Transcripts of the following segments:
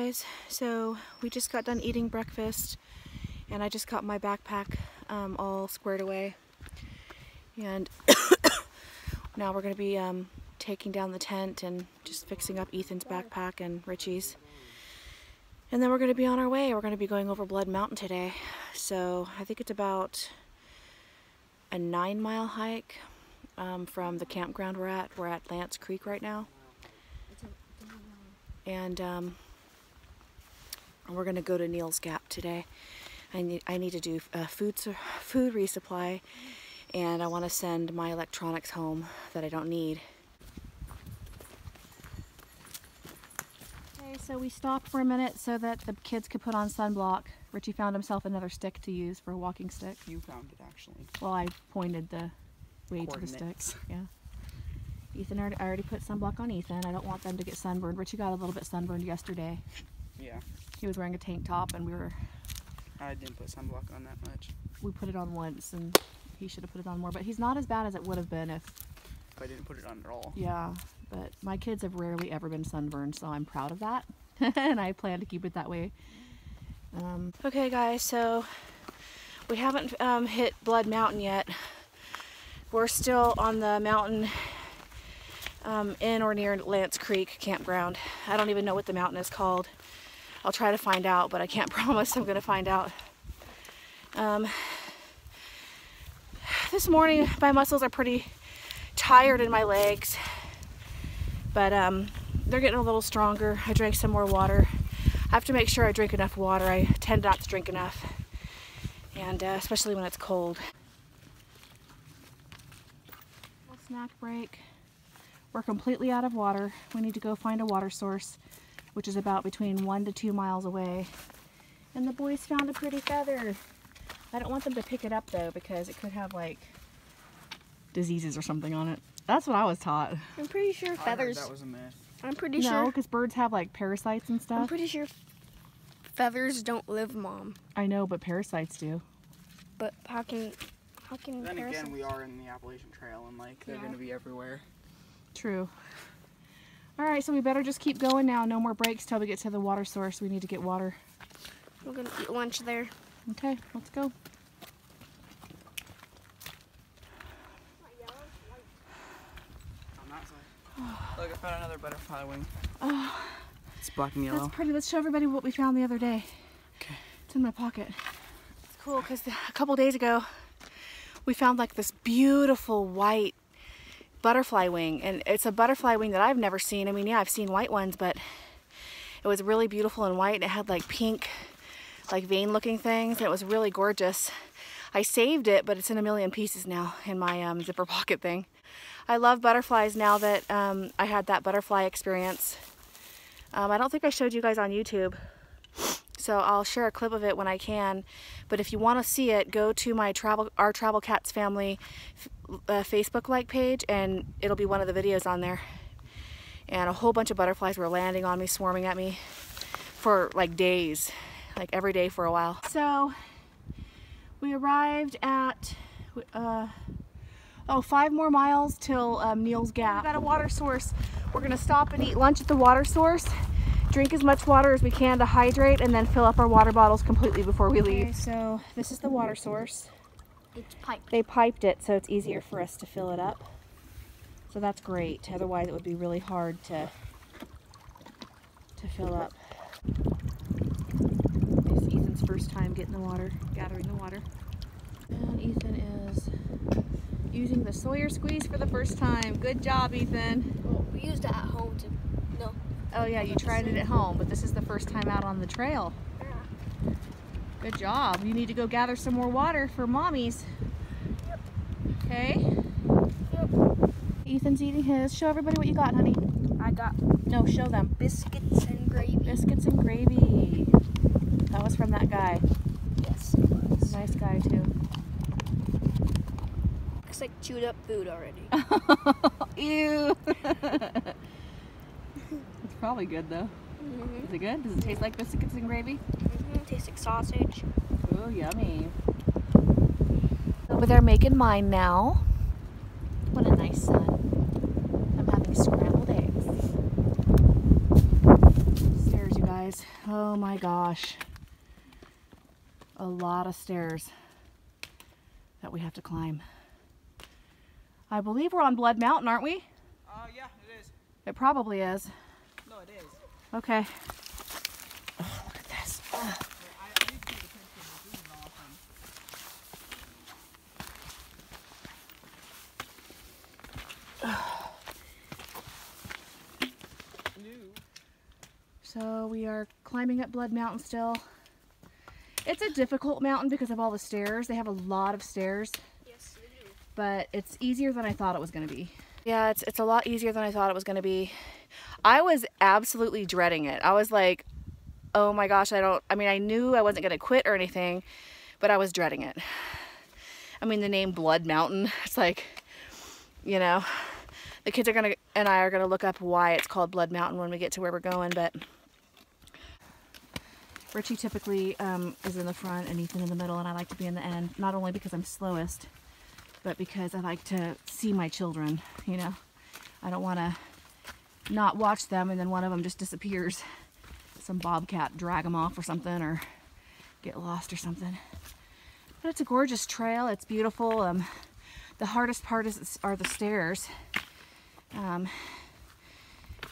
guys, so we just got done eating breakfast and I just got my backpack all squared away, and now we're going to be taking down the tent and just fixing up Ethan's backpack and Richie's, and then we're going to be on our way. We're going to be going over Blood Mountain today, so I think it's about a 9-mile hike from the campground we're at. We're at Lance Creek right now. And we're gonna go to Neil's Gap today. I need to do a food resupply, and I want to send my electronics home that I don't need. Okay, so we stopped for a minute so that the kids could put on sunblock. Richie found himself another stick to use for a walking stick. You found it, actually. Well, I pointed the way to the sticks. Yeah. Ethan, I already put sunblock on Ethan. I don't want them to get sunburned. Richie got a little bit sunburned yesterday. Yeah. He was wearing a tank top, and I didn't put sunblock on that much. We put it on once, and he should have put it on more. But he's not as bad as it would have been if I didn't put it on at all. Yeah, but my kids have rarely ever been sunburned, so I'm proud of that. And I plan to keep it that way. Okay, guys, so we haven't hit Blood Mountain yet. We're still on the mountain in or near Lance Creek campground. I don't even know what the mountain is called. I'll try to find out, but I can't promise I'm going to find out. This morning my muscles are pretty tired in my legs, but they're getting a little stronger. I drank some more water. I have to make sure I drink enough water. I tend not to drink enough, and especially when it's cold. Little snack break. We're completely out of water. We need to go find a water source, which is about between 1 to 2 miles away. And the boys found a pretty feather. I don't want them to pick it up though, because it could have like diseases or something on it. That's what I was taught. I'm pretty sure feathers. That was a myth. I'm pretty sure. sure. No, because birds have like parasites and stuff. I'm pretty sure feathers don't live, Mom. I know, but parasites do. But how can Then parasites? again, we are in the Appalachian Trail, and like they're gonna be everywhere. True. All right, so we better just keep going now. No more breaks till we get to the water source. We need to get water. We're gonna eat lunch there. Okay, let's go. On that side. Look, I found another butterfly wing. Oh, It's black and yellow. that's pretty. Let's show everybody what we found the other day. Okay. It's in my pocket. It's cool because a couple days ago we found like this beautiful white butterfly wing, and it's a butterfly wing that I've never seen. I mean, yeah, I've seen white ones, but it was really beautiful and white, and it had like pink, like vein looking things, and it was really gorgeous. I saved it, but it's in a million pieces now in my zipper pocket thing. I love butterflies now that I had that butterfly experience. I don't think I showed you guys on YouTube, so I'll share a clip of it when I can. But if you want to see it, go to my Our Travel Cats Family Facebook like page, and it'll be one of the videos on there. And a whole bunch of butterflies were landing on me, swarming at me for like days, like every day for a while. So we arrived at 5 more miles till Neil's Gap. We got a water source. We're gonna stop and eat lunch at the water source, drink as much water as we can to hydrate, and then fill up our water bottles completely before we leave. Okay, so this is the water source. It's piped. They piped it so it's easier for us to fill it up. So that's great. Otherwise it would be really hard to fill up. It's Ethan's first time getting the water, gathering the water. And Ethan is using the Sawyer squeeze for the first time. Good job, Ethan. Well, we used it at home to no. Oh yeah, you tried it at home, but this is the first time out on the trail. Yeah. Good job. You need to go gather some more water for mommies. Yep. Okay? Yep. Ethan's eating his. Show everybody what you got, honey. I got No, show them. biscuits and gravy. Biscuits and gravy. That was from that guy. Yes, it was. Nice guy too. Looks like chewed up food already. Ew. It's probably good though. Mm-hmm. Is it good? Does it taste like biscuits and gravy? Mm-hmm. Tastes like sausage. Oh, yummy. Over there making mine now. What a nice sun. I'm having scrambled eggs. Stairs, you guys. guys. Oh my gosh. A lot of stairs that we have to climb. I believe we're on Blood Mountain, aren't we? Yeah, it is. It probably is. No, it is. Okay. Oh, look at this. I need to see the picture. This is awesome. So we are climbing up Blood Mountain still. It's a difficult mountain because of all the stairs. They have a lot of stairs. Yes, they do. But it's easier than I thought it was going to be. Yeah, it's a lot easier than I thought it was going to be. I was absolutely dreading it. I was like, oh my gosh, I mean, I knew I wasn't going to quit or anything, but I was dreading it. I mean, the name Blood Mountain, it's like, you know, the kids and I are going to look up why it's called Blood Mountain when we get to where we're going, but Richie typically is in the front and Ethan in the middle, and I like to be in the end, not only because I'm slowest, but because I like to see my children, you know. I don't want to not watch them and then one of them just disappears. Some bobcat drag them off or something, or get lost or something. But it's a gorgeous trail. It's beautiful. The hardest part are the stairs.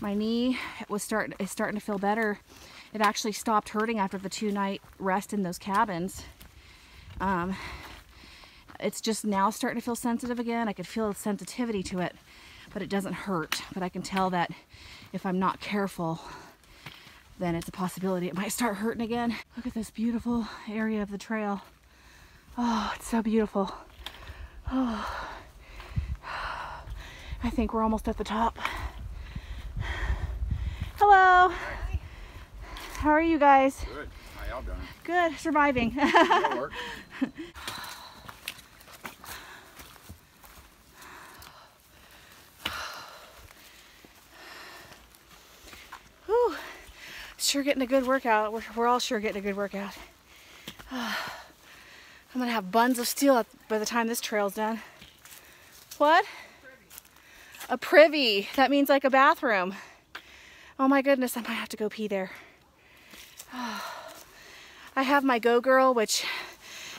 My knee is starting to feel better. It actually stopped hurting after the 2-night rest in those cabins. It's just now starting to feel sensitive again. I could feel sensitivity to it, but it doesn't hurt. But I can tell that if I'm not careful, then it's a possibility it might start hurting again. Look at this beautiful area of the trail. Oh, it's so beautiful. Oh, I think we're almost at the top. Hello. How are you guys? Good. How y'all doing? Good. Surviving. That'll work. Whew. Sure getting a good workout. We're all sure getting a good workout. I'm gonna have buns of steel by the time this trail's done. What? A privy. That means like a bathroom. Oh my goodness, I might have to go pee there. I have my Go Girl, which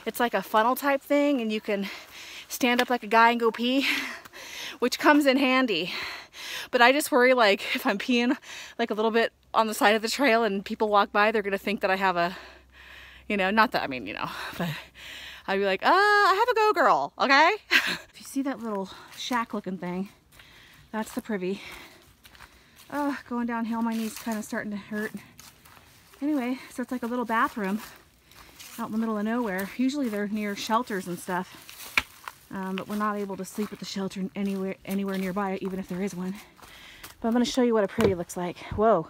it's like a funnel type thing, and you can stand up like a guy and go pee, which comes in handy. But I just worry, like, if I'm peeing like a little bit on the side of the trail and people walk by, they're gonna think that I have a, you know, not that, I mean, you know, but I'd be like, I have a Go Girl, okay? If you see that little shack looking thing, that's the privy. Going downhill, my knee's kind of starting to hurt. Anyway, so it's like a little bathroom out in the middle of nowhere. Usually they're near shelters and stuff, but we're not able to sleep at the shelter anywhere nearby, even if there is one. But I'm going to show you what a privy looks like. Whoa,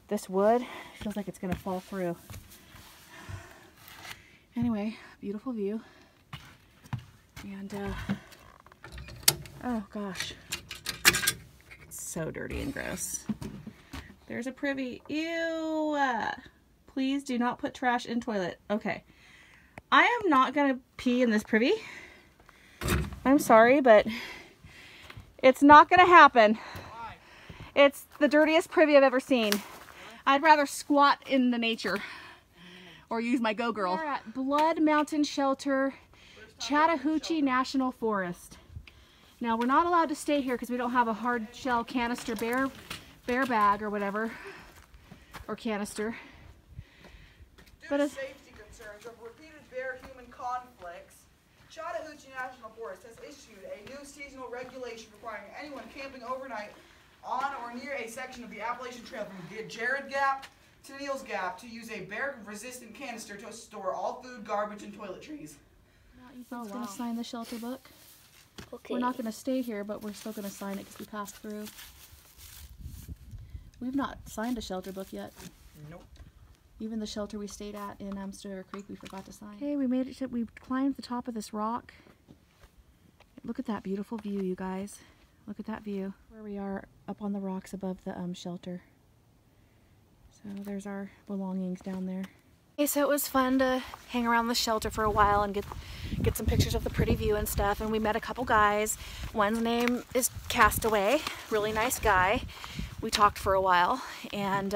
this wood feels like it's going to fall through. Anyway, beautiful view. And, oh gosh. So dirty and gross. There's a privy. Ew! Please do not put trash in toilet. Okay. I am not gonna pee in this privy. I'm sorry, but it's not gonna happen. Why? It's the dirtiest privy I've ever seen. Really? I'd rather squat in the nature or use my Go Girl. We're at Blood Mountain Shelter, Chattahoochee National Forest. Now, we're not allowed to stay here because we don't have a hard shell canister bear bag or whatever, or canister. Due to safety concerns of repeated bear-human conflicts, Chattahoochee National Forest has issued a new seasonal regulation requiring anyone camping overnight on or near a section of the Appalachian Trail from Jared Gap to Neal's Gap to use a bear-resistant canister to store all food, garbage, and toiletries. Ethan's gonna sign the shelter book. Okay. We're not gonna stay here, but we're still gonna sign it because we passed through. We've not signed a shelter book yet. Nope. Even the shelter we stayed at in Stower Creek, we forgot to sign. Okay, we made it. We climbed the top of this rock. Look at that beautiful view, you guys. Look at that view. Where we are up on the rocks above the shelter. So there's our belongings down there. Okay, so it was fun to hang around the shelter for a while and get some pictures of the pretty view and stuff. And we met a couple guys. One's name is Castaway, really nice guy. we talked for a while, and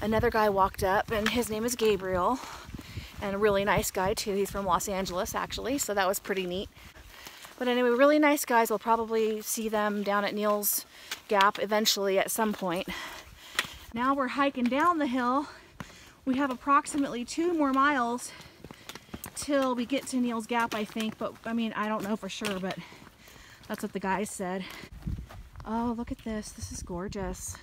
another guy walked up, and his name is Gabriel, and a really nice guy too. He's from Los Angeles actually, so that was pretty neat. But anyway, really nice guys. We'll probably see them down at Neal's Gap eventually at some point. Now we're hiking down the hill. We have approximately 2 more miles till we get to Neal's Gap, I think, but I mean, I don't know for sure, but that's what the guys said. Oh, look at this. This is gorgeous.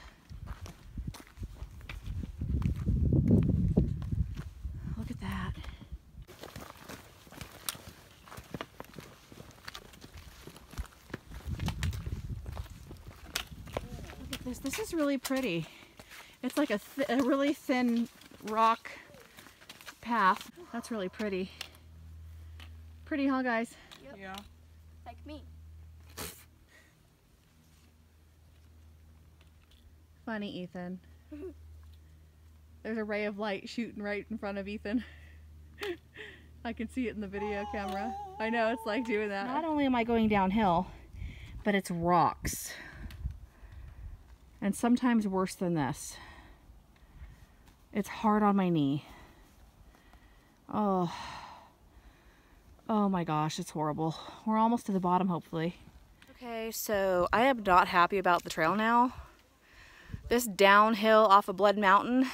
Look at that. Look at this. This is really pretty. It's like a really thin rock path. That's really pretty. Pretty, huh, guys? Yep. Yeah. Like me. Funny, Ethan. There's a ray of light shooting right in front of Ethan. I can see it in the video camera. I know, it's like doing that. Not only am I going downhill, but it's rocks. And sometimes worse than this. It's hard on my knee. Oh. Oh my gosh, it's horrible. We're almost to the bottom, hopefully. Okay, so I am not happy about the trail now. This downhill off of Blood Mountain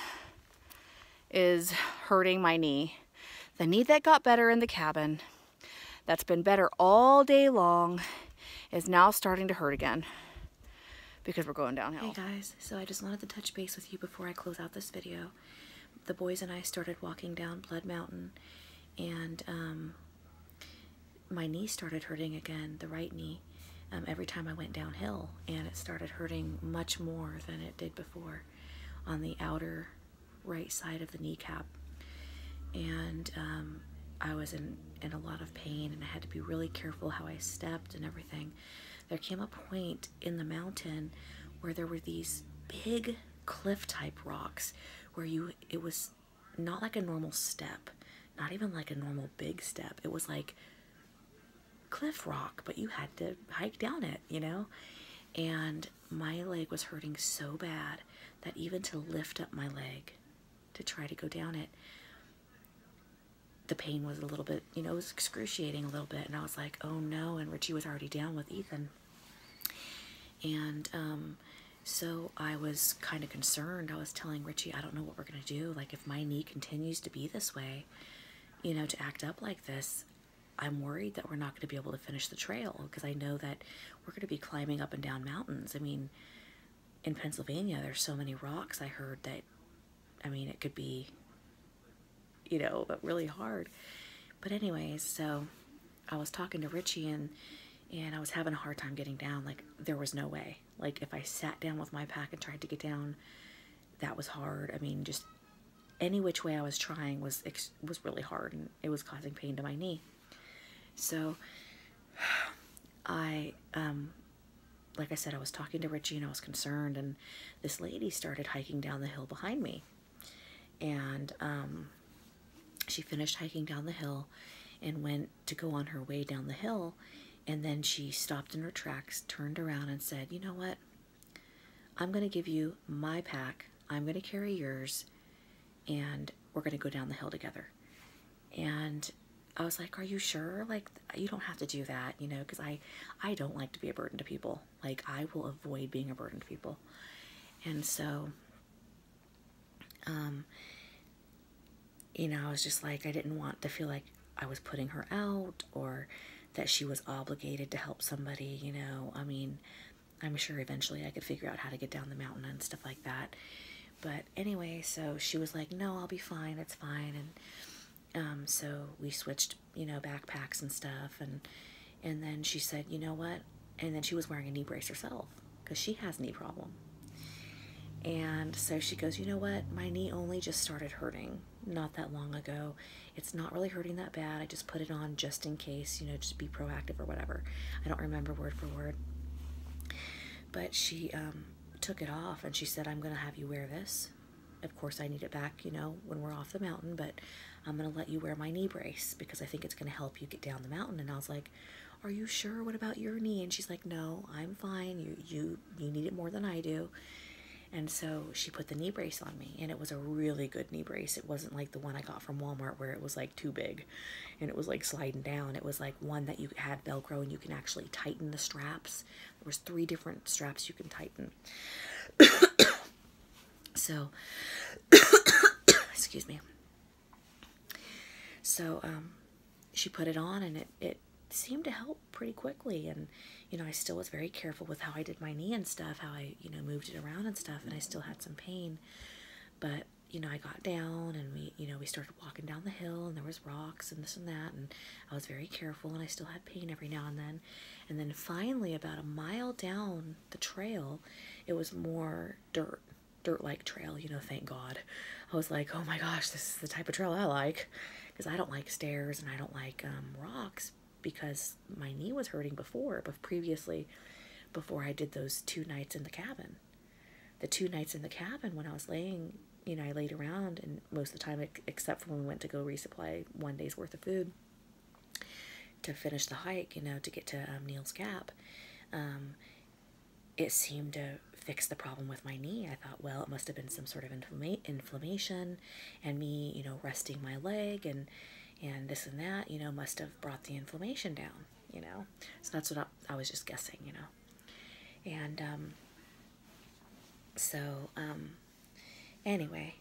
is hurting my knee. The knee that got better in the cabin, that's been better all day long, is now starting to hurt again because we're going downhill. Hey guys, so I just wanted to touch base with you before I close out this video. The boys and I started walking down Blood Mountain, and my knee started hurting again, the right knee, every time I went downhill, and it started hurting much more than it did before on the outer right side of the kneecap. And I was in a lot of pain, and I had to be really careful how I stepped and everything. There came a point in the mountain where there were these big cliff type rocks where it was not like a normal step, not even like a normal big step. It was like cliff rock, but you had to hike down it, you know? And my leg was hurting so bad that even to lift up my leg to try to go down it, the pain was a little bit, you know, it was excruciating a little bit. And I was like, oh no. And Richie was already down with Ethan. And so I was kind of concerned. I was telling Richie, I don't know what we're going to do. Like, if my knee continues to be this way, you know, to act up like this, I'm worried that we're not going to be able to finish the trail, because I know that we're going to be climbing up and down mountains. I mean, in Pennsylvania, there's so many rocks. I heard that, I mean, it could be, you know, really hard. But anyways, so I was talking to Richie, and I was having a hard time getting down. Like, there was no way. Like, if I sat down with my pack and tried to get down, that was hard. I mean, just any which way I was trying was really hard, and it was causing pain to my knee. So I, like I said, I was talking to Richie, and I was concerned, and this lady started hiking down the hill behind me. And she finished hiking down the hill and went to go on her way down the hill, and then she stopped in her tracks, turned around, and said, you know what, I'm going to give you my pack, I'm going to carry yours, and we're going to go down the hill together. And I was like, are you sure? Like, you don't have to do that, you know, because I don't like to be a burden to people. Like, I will avoid being a burden to people. And so, you know, I was just like, I didn't want to feel like I was putting her out, or that she was obligated to help somebody, you know. I mean, I'm sure eventually I could figure out how to get down the mountain and stuff like that. But anyway, so she was like, no, I'll be fine, it's fine. And so we switched, you know, backpacks and stuff, and then she said, you know what, and then she was wearing a knee brace herself, because she has a knee problem. And so she goes, you know what, my knee only just started hurting not that long ago. It's not really hurting that bad. I just put it on just in case, you know, just be proactive or whatever. I don't remember word for word. But she took it off, and she said, I'm going to have you wear this. Of course, I need it back, you know, when we're off the mountain, but I'm going to let you wear my knee brace because I think it's going to help you get down the mountain. And I was like, are you sure? What about your knee? And she's like, no, I'm fine. You need it more than I do. And so she put the knee brace on me, and it was a really good knee brace. It wasn't like the one I got from Walmart where it was like too big and it was like sliding down. It was like one that you had Velcro and you can actually tighten the straps. There was 3 different straps you can tighten. So, excuse me. So, she put it on, and it seemed to help pretty quickly. And, you know, I still was very careful with how I did my knee and stuff, how I, you know, moved it around and stuff, and I still had some pain. But, you know, I got down, and we started walking down the hill, and there was rocks and this and that, and I was very careful, and I still had pain every now and then. And then finally, about a mile down the trail, it was more dirt-like trail, you know, thank God. I was like, oh my gosh, this is the type of trail I like, because I don't like stairs, and I don't like rocks, because my knee was hurting before I did those 2 nights in the cabin. The 2 nights in the cabin, when I was laying, you know, I laid around, and most of the time, except for when we went to go resupply 1 day's worth of food to finish the hike, you know, to get to Neal's Gap, it seemed to fix the problem with my knee. I thought, well, it must have been some sort of inflammation, and me, you know, resting my leg and this and that, you know, must have brought the inflammation down, you know. So that's what I was just guessing, you know. And anyway,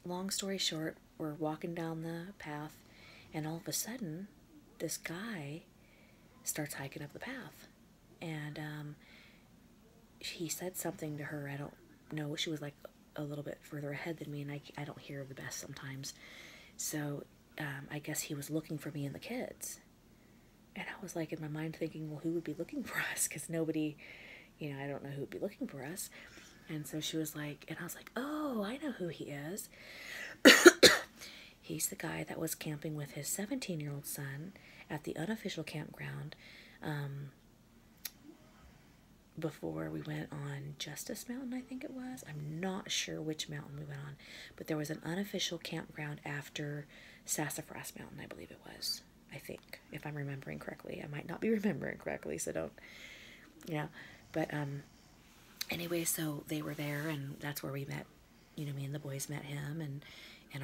long story short, we're walking down the path, and all of a sudden, this guy starts hiking up the path, and he said something to her. I don't know. She was like a little bit further ahead than me, and I don't hear the best sometimes. So I guess he was looking for me and the kids. And I was like in my mind thinking, well, who would be looking for us? Because nobody, you know, I don't know who would be looking for us. And so she was like, and I was like, oh, I know who he is. He's the guy that was camping with his 17-year-old son at the unofficial campground before we went on Justice Mountain, I think it was. I'm not sure which mountain we went on, but there was an unofficial campground after Sassafras Mountain, I believe it was. I think, if I'm remembering correctly. I might not be remembering correctly, so don't, you know. But anyway, so they were there, and that's where we met, you know, me and the boys met him, and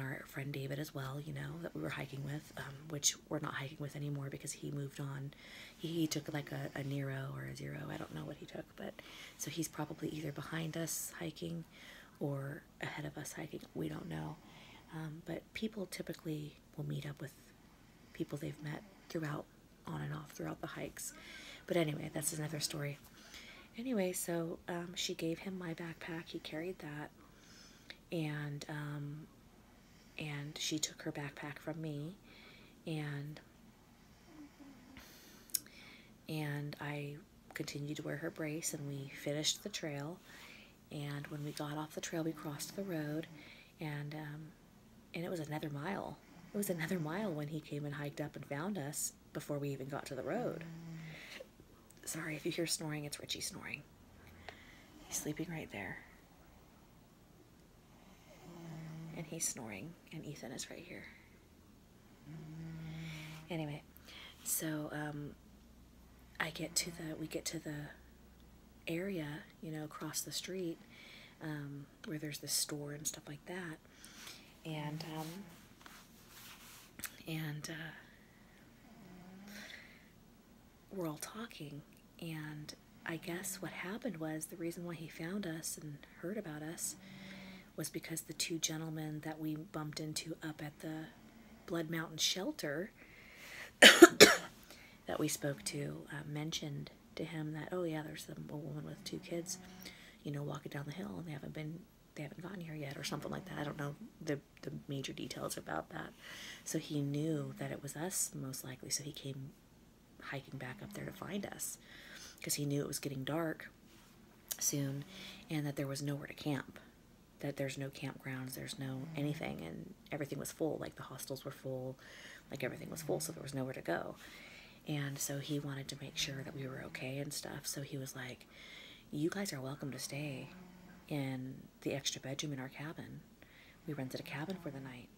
our friend David as well, you know, that we were hiking with, which we're not hiking with anymore because he moved on. He took like a Nero or a Zero. I don't know what he took, but so he's probably either behind us hiking or ahead of us hiking. We don't know. But people typically will meet up with people they've met throughout, on and off throughout the hikes. But anyway, that's another story. Anyway, so she gave him my backpack. He carried that, and she took her backpack from me, and I continued to wear her brace, and we finished the trail. And when we got off the trail, we crossed the road, and it was another mile. It was another mile when he came and hiked up and found us before we even got to the road. Sorry if you hear snoring, it's Richie snoring. He's sleeping right there. And he's snoring, and Ethan is right here. Anyway, so we get to the area, you know, across the street, where there's this store and stuff like that, and we're all talking, and I guess what happened was the reason why he found us and heard about us was because the 2 gentlemen that we bumped into up at the Blood Mountain shelter that we spoke to mentioned to him that, oh yeah, there's a woman with 2 kids, you know, walking down the hill, and they haven't gotten here yet, or something like that. I don't know the major details about that. So he knew that it was us, most likely, so he came hiking back up there to find us, because he knew it was getting dark soon, and that there was nowhere to camp, that there's no campgrounds, there's no anything, and everything was full, like the hostels were full, like everything was full, so there was nowhere to go. And so he wanted to make sure that we were okay and stuff, so he was like, you guys are welcome to stay in the extra bedroom in our cabin. We rented a cabin for the night,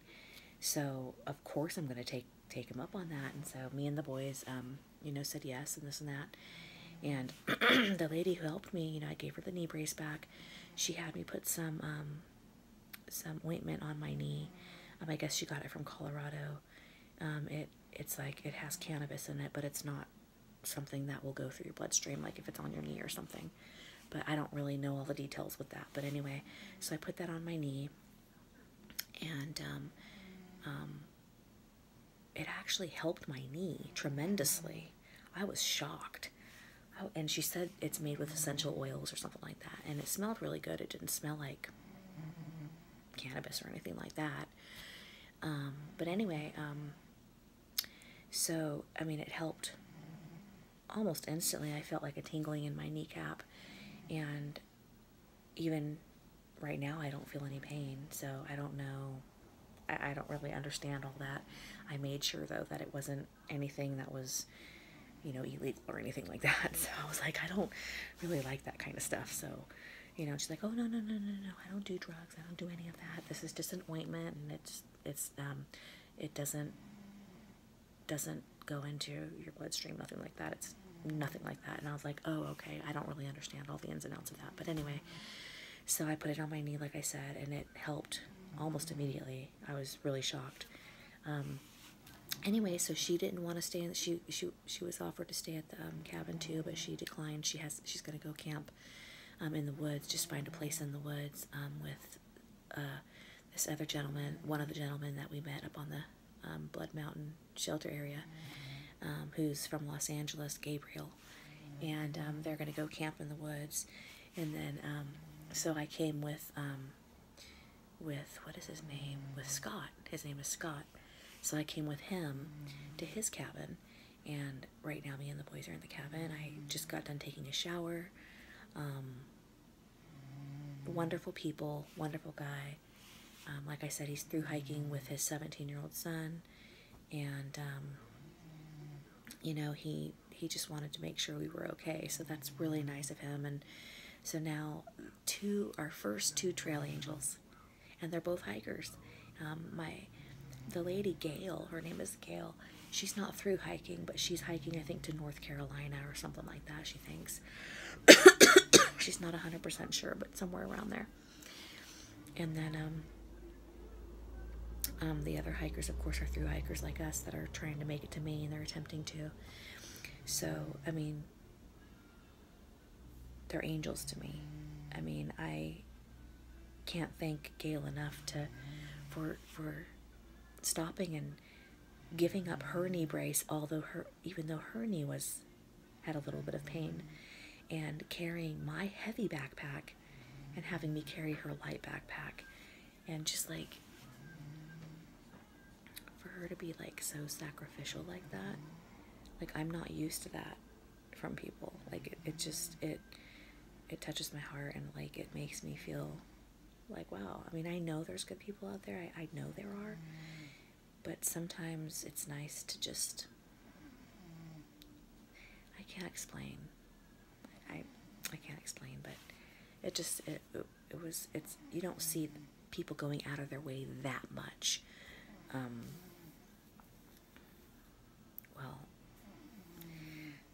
so of course I'm going to take him up on that. And so me and the boys, you know, said yes and this and that. And the lady who helped me, you know, I gave her the knee brace back. She had me put some ointment on my knee. I guess she got it from Colorado. It's like, it has cannabis in it, but it's not something that will go through your bloodstream, like if it's on your knee or something. But I don't really know all the details with that. But anyway, so I put that on my knee, and it actually helped my knee tremendously. I was shocked. And she said it's made with essential oils or something like that, and it smelled really good. It didn't smell like cannabis or anything like that. But anyway, so, I mean, it helped almost instantly. I felt like a tingling in my kneecap, and even right now I don't feel any pain, so I don't know. I don't really understand all that. I made sure, though, that it wasn't anything that was, you know, illegal or anything like that. So I was like, I don't really like that kind of stuff. So, you know, she's like, oh, no, I don't do drugs. I don't do any of that. This is just an ointment, and it doesn't go into your bloodstream, nothing like that. It's nothing like that. And I was like, oh, okay. I don't really understand all the ins and outs of that. But anyway, so I put it on my knee, like I said, and it helped almost immediately. I was really shocked. Anyway, so she didn't want to stay in. She was offered to stay at the cabin too, but she declined. She's going to go camp in the woods, just find a place in the woods with this other gentleman, one of the gentlemen that we met up on the Blood Mountain shelter area, who's from Los Angeles, Gabriel, and they're going to go camp in the woods. And then so I came with what is his name? With Scott. His name is Scott. So I came with him to his cabin, and right now me and the boys are in the cabin. I just got done taking a shower. Wonderful people, wonderful guy. Like I said, he's through hiking with his 17-year-old son, and you know, he just wanted to make sure we were okay, so that's really nice of him. And so now our first two trail angels, and they're both hikers. The lady Gail, her name is Gail, she's not through hiking, but she's hiking, I think, to North Carolina or something like that, she thinks. She's not 100% sure, but somewhere around there. And then the other hikers, of course, are through hikers like us that are trying to make it to Maine. They're attempting to. So, I mean, they're angels to me. I mean, I can't thank Gail enough for stopping and giving up her knee brace, even though her knee had a little bit of pain, and carrying my heavy backpack and having me carry her light backpack, and just like for her to be like so sacrificial like that, like I'm not used to that from people. Like it touches my heart, and like it makes me feel like, wow. I mean, I know there's good people out there. I know there are. But sometimes it's nice to just, I can't explain. I can't explain, but it's you don't see people going out of their way that much. Well,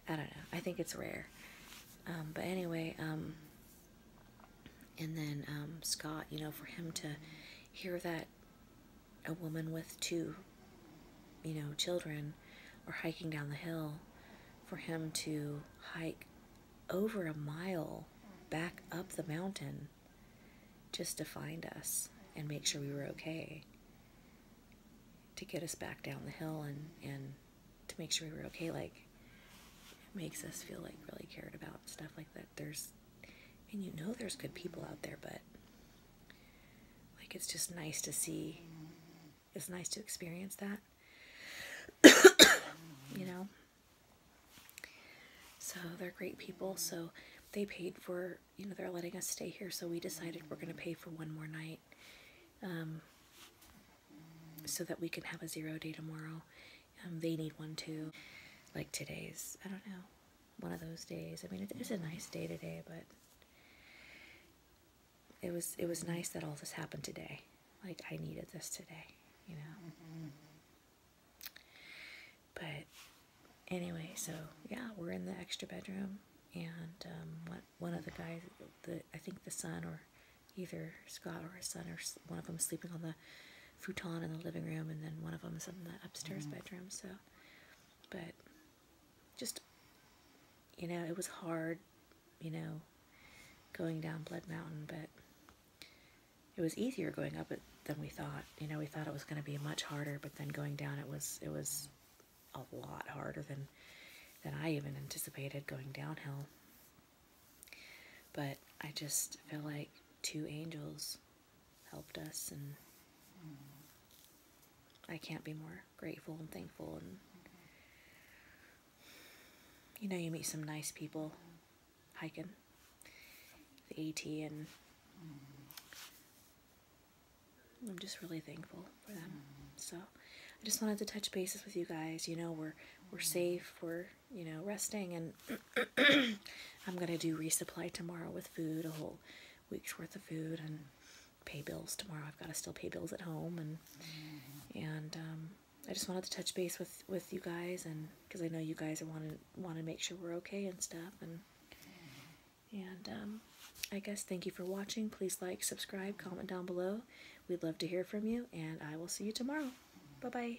I don't know. I think it's rare. But anyway, and then Scott, you know, for him to hear that a woman with two, you know, children are hiking down the hill, for him to hike over a mile back up the mountain just to find us and make sure we were okay, to get us back down the hill and to make sure we were okay, like, it makes us feel like really cared about, stuff like that. And you know there's good people out there, but like it's just nice to see. It's nice to experience that, you know. So they're great people. So they paid for, you know, they're letting us stay here. So we decided we're going to pay for one more night, so that we can have a 0 day tomorrow. They need one too. Like today's, I don't know, one of those days. I mean, it is a nice day today, but it was nice that all this happened today. Like I needed this today. You know. But anyway, so yeah, we're in the extra bedroom. guys, I think the son, or either Scott or his son, or one of them sleeping on the futon in the living room, and then one of them is in the upstairs bedroom. So, but just, you know, it was hard, you know, going down Blood Mountain, but it was easier going up it than we thought. You know, we thought it was going to be much harder, but then going down it was a lot harder than I even anticipated going downhill. But I just feel like 2 angels helped us, and I can't be more grateful and thankful. And you know, you meet some nice people hiking the AT, and I'm just really thankful for them. So I just wanted to touch bases with you guys. You know, we're safe, we're, you know, resting, and I'm gonna do resupply tomorrow with food, a whole week's worth of food, and pay bills tomorrow. I've got to still pay bills at home, and I just wanted to touch base with you guys, and because I know you guys want to make sure we're okay and stuff, and I guess thank you for watching. Please like, subscribe, comment down below. We'd love to hear from you, and I will see you tomorrow. Bye bye.